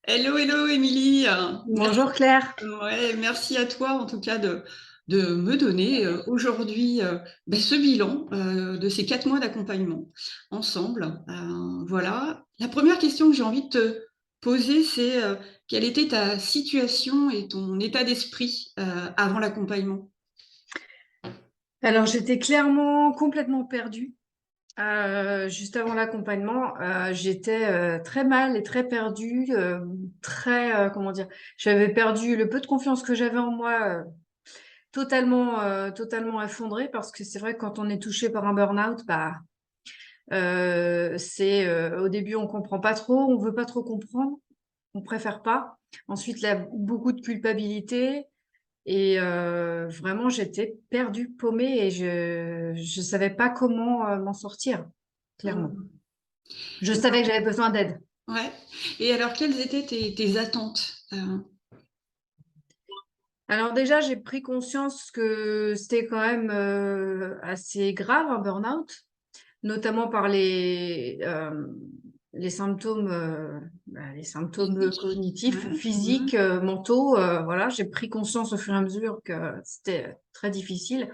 Hello, hello, Émilie. Merci, Bonjour Claire. ouais, merci à toi en tout cas de me donner aujourd'hui ce bilan de ces 4 mois d'accompagnement ensemble. Voilà. La première question que j'ai envie de te poser, c'est quelle était ta situation et ton état d'esprit avant l'accompagnement? Alors j'étais clairement complètement perdue. Juste avant l'accompagnement, j'étais très mal et très perdue, très comment dire, j'avais perdu le peu de confiance que j'avais en moi, totalement effondrée parce que c'est vrai que quand on est touché par un burn-out, c'est au début on comprend pas trop, on veut pas trop comprendre, on préfère pas. Ensuite, il y a beaucoup de culpabilité. Et vraiment, j'étais perdue, paumée et je savais pas comment m'en sortir, clairement. Mmh. Je savais que j'avais besoin d'aide. Ouais. Et alors, quelles étaient tes attentes? Alors déjà, j'ai pris conscience que c'était quand même assez grave un burn-out, notamment par les symptômes Physique? cognitifs, Ouais. physiques, mentaux. Voilà, j'ai pris conscience au fur et à mesure que c'était très difficile.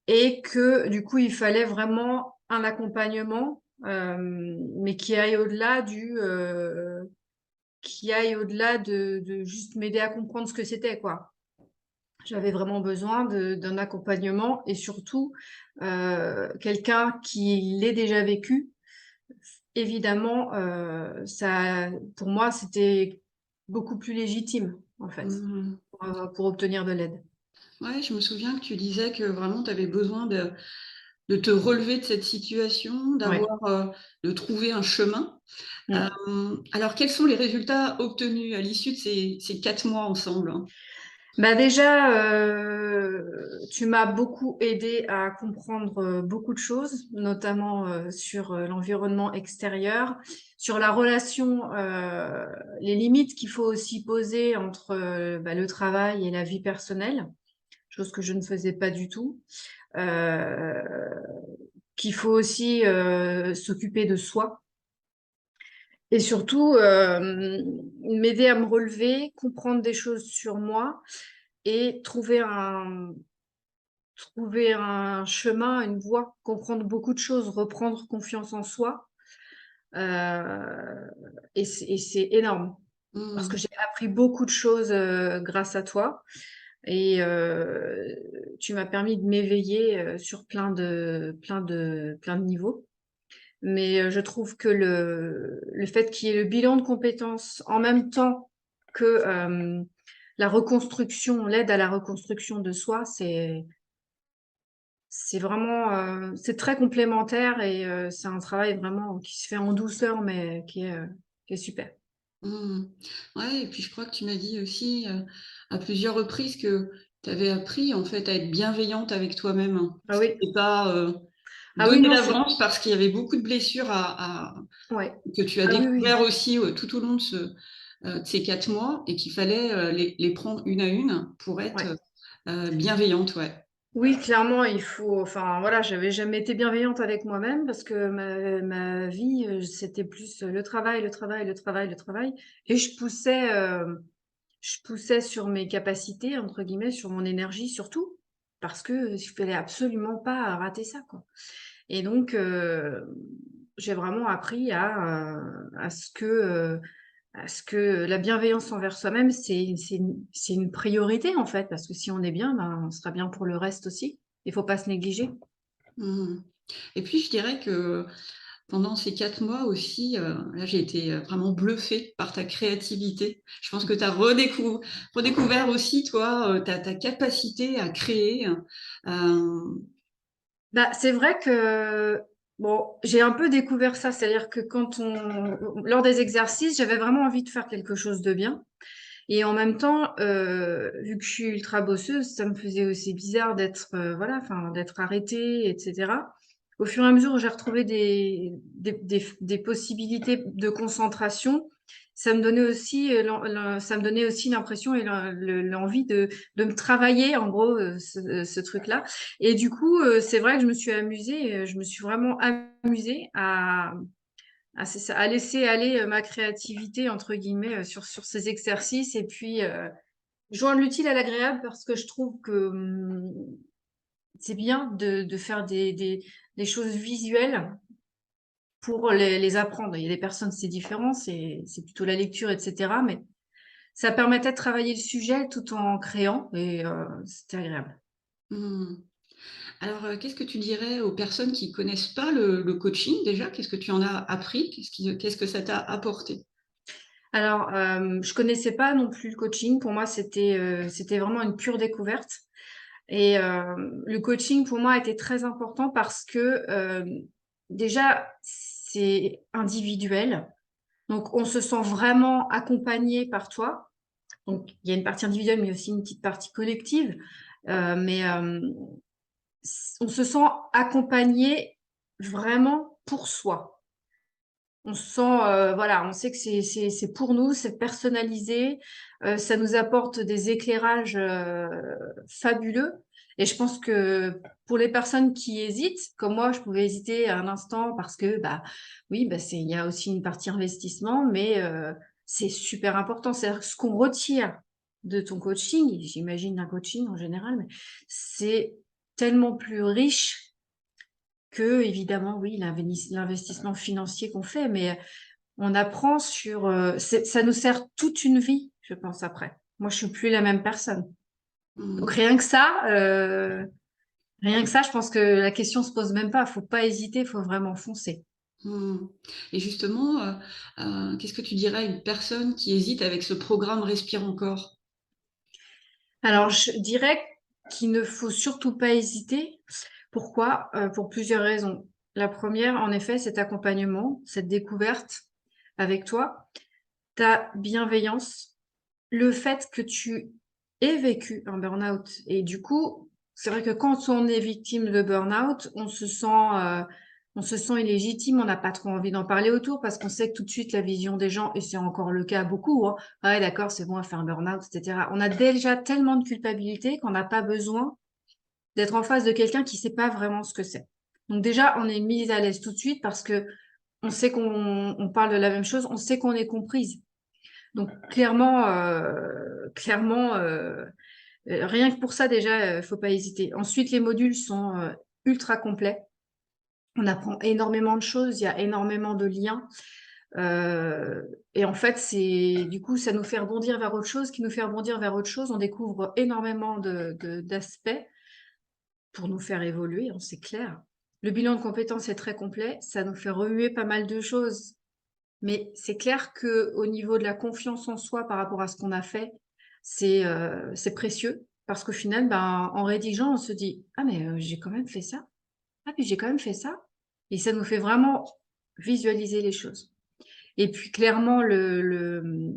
Et que du coup, il fallait vraiment un accompagnement, mais qui aille au-delà de juste m'aider à comprendre ce que c'était, quoi. J'avais vraiment besoin d'un accompagnement et surtout quelqu'un qui l'ait déjà vécu. Évidemment, ça, pour moi, c'était beaucoup plus légitime, en fait, Mmh. pour obtenir de l'aide. Ouais, je me souviens que tu disais que vraiment tu avais besoin de te relever de cette situation, Ouais. de trouver un chemin. Mm. Alors, quels sont les résultats obtenus à l'issue de ces 4 mois ensemble, hein? Bah déjà, tu m'as beaucoup aidé à comprendre beaucoup de choses, notamment sur l'environnement extérieur, sur la relation, les limites qu'il faut aussi poser entre le travail et la vie personnelle, chose que je ne faisais pas du tout. Euh, Qu'il faut aussi s'occuper de soi et surtout m'aider à me relever, comprendre des choses sur moi et trouver un chemin, une voie, comprendre beaucoup de choses, reprendre confiance en soi. Et c'est énorme parce que Mmh. j'ai appris beaucoup de choses grâce à toi. Et tu m'as permis de m'éveiller sur plein de niveaux. Mais je trouve que le fait qu'il y ait le bilan de compétences en même temps que la reconstruction, l'aide à la reconstruction de soi, c'est vraiment, c'est très complémentaire et c'est un travail vraiment qui se fait en douceur, mais qui est super. Mmh. Ouais, et puis je crois que tu m'as dit aussi à plusieurs reprises que tu avais appris en fait à être bienveillante avec toi-même, hein. Ah oui, Et pas ah oui, donner non, c'est, l'avance parce qu'il y avait beaucoup de blessures ouais, que tu as ah oui, oui, découvert aussi tout au long de ces 4 mois et qu'il fallait les prendre une à une pour être ouais. bienveillante, ouais. Oui, clairement, il faut, enfin voilà, j'avais jamais été bienveillante avec moi-même parce que ma vie, c'était plus le travail, le travail, le travail, le travail. Et je poussais sur mes capacités, entre guillemets, sur mon énergie surtout, parce que il fallait absolument pas rater ça, quoi. Et donc, j'ai vraiment appris à ce que la bienveillance envers soi-même, c'est une priorité, en fait, parce que si on est bien, ben, on sera bien pour le reste aussi. Il faut pas se négliger. Mmh. Et puis je dirais que pendant ces 4 mois aussi, là j'ai été vraiment bluffée par ta créativité. Je pense que tu as redécouvert aussi toi, ta capacité à créer, Bah, c'est vrai que bon, j'ai un peu découvert ça, c'est-à-dire que lors des exercices, j'avais vraiment envie de faire quelque chose de bien. Et en même temps, vu que je suis ultra bosseuse, ça me faisait aussi bizarre d'être, voilà, enfin, d'être arrêtée, etc. Au fur et à mesure où j'ai retrouvé des possibilités de concentration, ça me donnait aussi l'impression et l'envie de me travailler, en gros, ce truc-là. Et du coup, c'est vrai que je me suis amusée, je me suis vraiment amusée c'est ça, à laisser aller ma créativité, entre guillemets, sur ces exercices et puis joindre l'utile à l'agréable parce que je trouve que c'est bien de faire des choses visuelles pour les apprendre. Il y a des personnes, c'est différent, c'est plutôt la lecture, etc. Mais ça permettait de travailler le sujet tout en créant et c'était agréable. Mmh. Alors, qu'est-ce que tu dirais aux personnes qui connaissent pas le coaching déjà? Qu'est-ce que tu en as appris? Qu'est-ce que ça t'a apporté? Alors, je connaissais pas non plus le coaching. Pour moi, c'était vraiment une pure découverte. Et le coaching, pour moi, a été très important parce que déjà, c'est individuel. Donc, on se sent vraiment accompagné par toi. Donc, il y a une partie individuelle, mais aussi une petite partie collective. Mais on se sent accompagné vraiment pour soi. On se sent, voilà, on sait que c'est pour nous, c'est personnalisé, ça nous apporte des éclairages, fabuleux et je pense que pour les personnes qui hésitent, comme moi, je pouvais hésiter un instant parce que, bah, oui, bah, il y a aussi une partie investissement, mais c'est super important. C'est-à-dire que ce qu'on retire de ton coaching, j'imagine d'un coaching en général, mais c'est tellement plus riche que évidemment, oui, l'investissement financier qu'on fait, mais on apprend sur, ça nous sert toute une vie, je pense après. Moi, je suis plus la même personne. Donc Mmh. rien que ça, je pense que la question se pose même pas. Faut pas hésiter, faut vraiment foncer. Mmh. Et justement, qu'est-ce que tu dirais à une personne qui hésite avec ce programme Respire encore? Alors, je dirais qu'il ne faut surtout pas hésiter. Pourquoi? Pour plusieurs raisons. La première, en effet, cet accompagnement, cette découverte avec toi, ta bienveillance, le fait que tu aies vécu un burn-out et du coup, c'est vrai que quand on est victime de burn-out, on se sent illégitime, on n'a pas trop envie d'en parler autour parce qu'on sait que tout de suite la vision des gens, et c'est encore le cas beaucoup, hein, ah ouais d'accord, c'est bon, elle fait un burn-out, etc. On a déjà tellement de culpabilité qu'on n'a pas besoin d'être en face de quelqu'un qui sait pas vraiment ce que c'est. Donc déjà, on est mis à l'aise tout de suite parce que on sait qu'on parle de la même chose, on sait qu'on est comprise. Donc clairement, rien que pour ça déjà, faut pas hésiter. Ensuite, les modules sont ultra complets. On apprend énormément de choses, il y a énormément de liens. Euh, et en fait, du coup, ça nous fait rebondir vers autre chose, qui nous fait rebondir vers autre chose. On découvre énormément d'aspects pour nous faire évoluer, hein, c'est clair. Le bilan de compétences est très complet, ça nous fait remuer pas mal de choses. Mais c'est clair que au niveau de la confiance en soi par rapport à ce qu'on a fait, c'est précieux parce qu'au final, ben, en rédigeant, on se dit: «Ah mais j'ai quand même fait ça. Ah puis j'ai quand même fait ça» et ça nous fait vraiment visualiser les choses. Et puis clairement le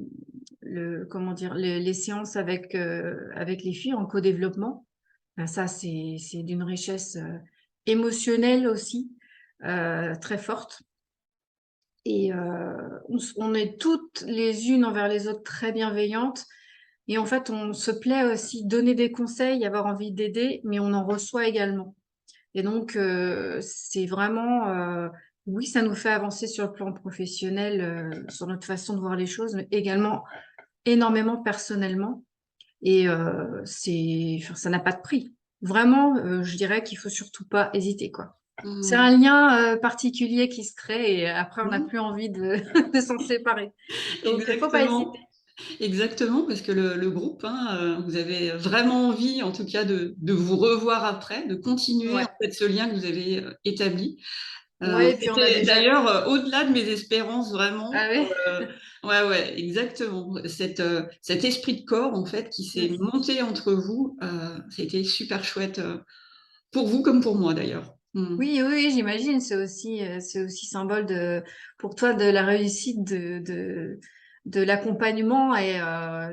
comment dire? Les séances avec les filles en co-développement, ben ça c'est d'une richesse, émotionnelle aussi, très forte. Et on est toutes les unes envers les autres très bienveillantes et en fait, on se plaît aussi donner des conseils, avoir envie d'aider, mais on en reçoit également et donc c'est vraiment, oui, ça nous fait avancer sur le plan professionnel, sur notre façon de voir les choses, mais également énormément personnellement et enfin, ça n'a pas de prix. Vraiment, je dirais qu'il faut surtout pas hésiter, quoi. C'est Mmh. un lien, particulier qui se crée et après on n'a Mmh. plus envie de de s'en séparer. Donc faut pas hésiter. Exactement. Exactement, parce que le groupe, hein, vous avez vraiment envie, en tout cas, de vous revoir après, de continuer, en Ouais. fait, ce lien que vous avez, établi. Ouais et puis on a C'était déjà d'ailleurs, au-delà de mes espérances vraiment, ah ouais? ouais, ouais, exactement. Cet esprit de corps, en fait, qui s'est Mmh. monté entre vous, ça a été super chouette, pour vous comme pour moi d'ailleurs. Mmh. Oui, oui, oui, j'imagine, c'est aussi symbole pour toi de la réussite de l'accompagnement et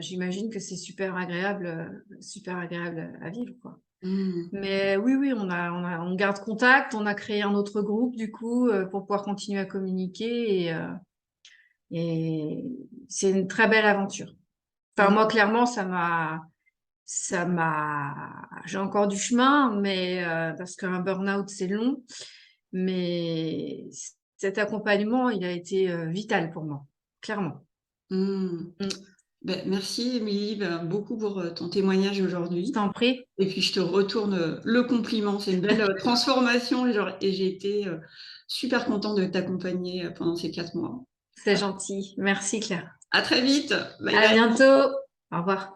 j'imagine que c'est super agréable à vivre, quoi. Mmh. Mais oui, oui, on garde contact, on a créé un autre groupe du coup, pour pouvoir continuer à communiquer et c'est une très belle aventure. Enfin moi Mmh. clairement j'ai encore du chemin, mais parce qu'un burn-out c'est long, mais cet accompagnement, il a été vital pour moi, clairement. Mmh. Mm. Merci, Émilie, beaucoup pour ton témoignage Je aujourd'hui. t'en prie. Et puis, je te retourne le compliment. C'est une belle transformation et j'ai été super contente de t'accompagner pendant ces 4 mois. C'est gentil. Merci, Claire. À très vite. Bye À bye. bientôt. Au revoir.